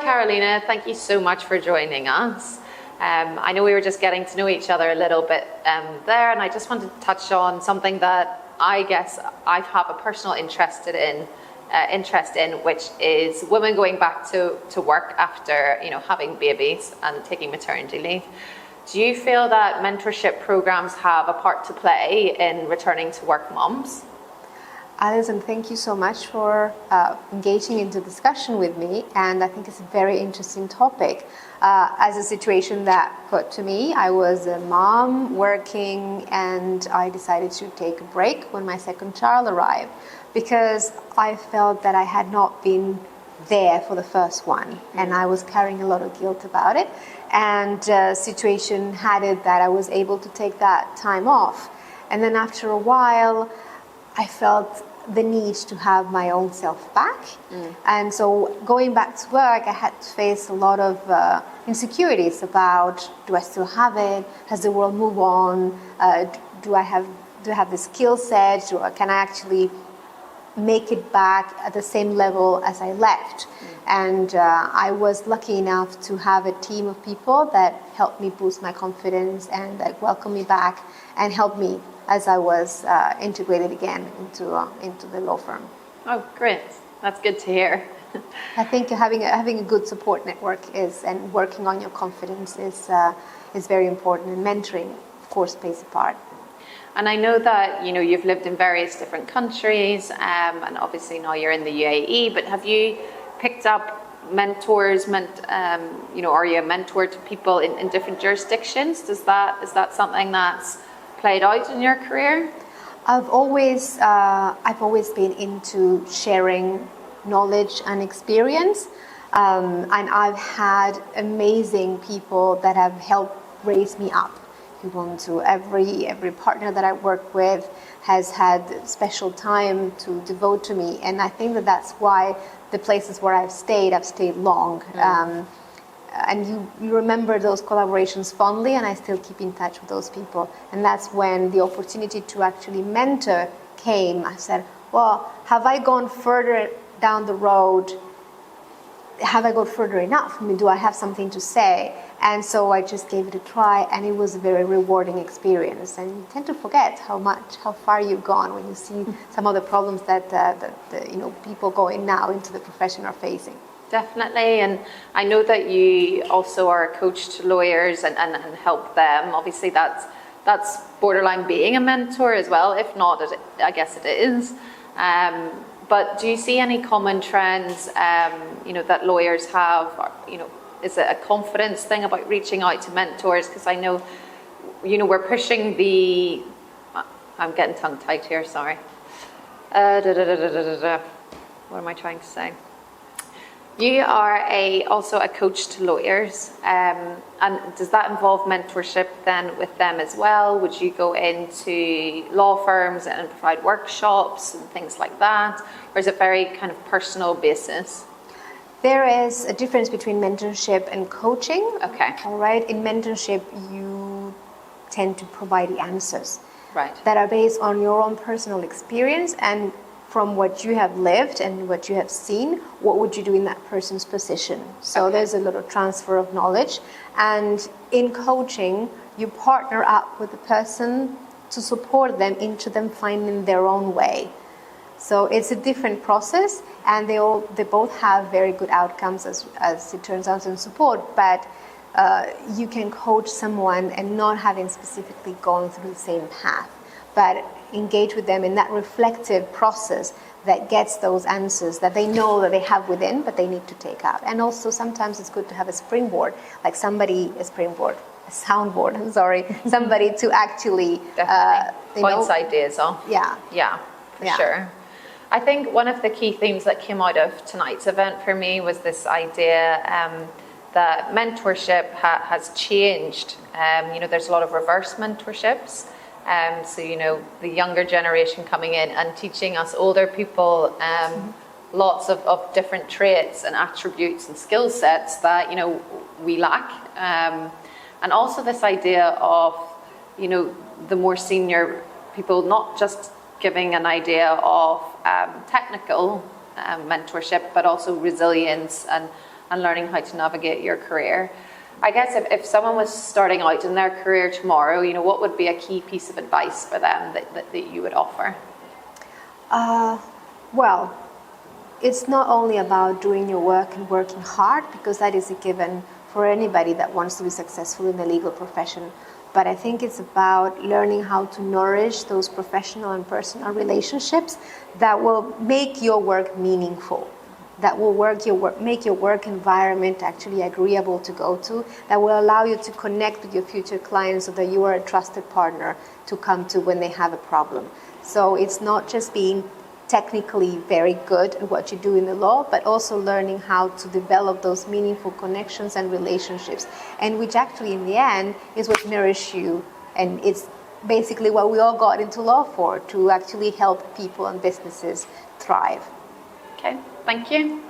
Carolina, thank you so much for joining us. I know we were just getting to know each other a little bit there, and I just wanted to touch on something that I guess I have a personal interest in, which is women going back to work after having babies and taking maternity leave. Do you feel that mentorship programs have a part to play in returning to work moms? Alison, thank you so much for engaging into discussion with me, and I think it's a very interesting topic. As a situation that put to me, I was a mom working, and I decided to take a break when my second child arrived because I felt that I had not been there for the first one, and I was carrying a lot of guilt about it. And situation had it that I was able to take that time off, and then after a while I felt the need to have my own self back. And so going back to work, I had to face a lot of insecurities about, do I still have it? Has the world moved on? Do I have the skill set? Can I actually make it back at the same level as I left? And I was lucky enough to have a team of people that helped me boost my confidence and that welcomed me back and helped me as I was integrated again into the law firm. Oh, great! That's good to hear. I think having a good support network and working on your confidence is very important, and mentoring, of course, plays a part. And I know that you've lived in various different countries, and obviously now you're in the UAE. But have you picked up mentors? Are you a mentor to people in different jurisdictions? Is that something that's played out in your career? I've always been into sharing knowledge and experience, and I've had amazing people that have helped raise me up. Every partner that I work with has had special time to devote to me, and I think that's why the places where I've stayed long. And you remember those collaborations fondly, and I still keep in touch with those people. And that's when the opportunity to actually mentor came. I said, well, have I gone further down the road? Have I gone further enough? Do I have something to say? And so I just gave it a try, and it was a very rewarding experience. And you tend to forget how far you've gone when you see some of the problems that people going now into the profession are facing. Definitely, and I know that you also are a coach to lawyers and help them. Obviously, that's borderline being a mentor as well. If not, I guess it is. But do you see any common trends, that lawyers have? Is it a confidence thing about reaching out to mentors? Because I know, we're pushing the. I'm getting tongue-tied here. Sorry. What am I trying to say? You are also a coach to lawyers, and does that involve mentorship then with them as well? Would you go into law firms and provide workshops and things like that, or is it very kind of personal basis? There is a difference between mentorship and coaching. Okay. All right. In mentorship, you tend to provide the answers, right, that are based on your own personal experience and from what you have lived and what you have seen. What would you do in that person's position? So There's a lot of transfer of knowledge. And in coaching, you partner up with the person to support them into them finding their own way. So it's a different process, and they both have very good outcomes as it turns out in support. But you can coach someone and not having specifically gone through the same path, but engage with them in that reflective process that gets those answers that they know that they have within, but they need to take out. And also sometimes it's good to have a springboard, like a soundboard, somebody to actually points ideas off. Yeah, for sure. I think one of the key themes that came out of tonight's event for me was this idea that mentorship has changed. There's a lot of reverse mentorships. So, the younger generation coming in and teaching us older people lots of different traits and attributes and skill sets that, we lack. And also this idea of, the more senior people not just giving an idea of technical mentorship, but also resilience and and learning how to navigate your career. I guess if someone was starting out in their career tomorrow, what would be a key piece of advice for them that you would offer? Well, it's not only about doing your work and working hard, because that is a given for anybody that wants to be successful in the legal profession. But I think it's about learning how to nourish those professional and personal relationships that will make your work meaningful, that will make your work environment actually agreeable to go to, that will allow you to connect with your future clients so that you are a trusted partner to come to when they have a problem. So it's not just being technically very good at what you do in the law, but also learning how to develop those meaningful connections and relationships, and which actually in the end is what nourish you, and it's basically what we all got into law for, to actually help people and businesses thrive. Okay, thank you.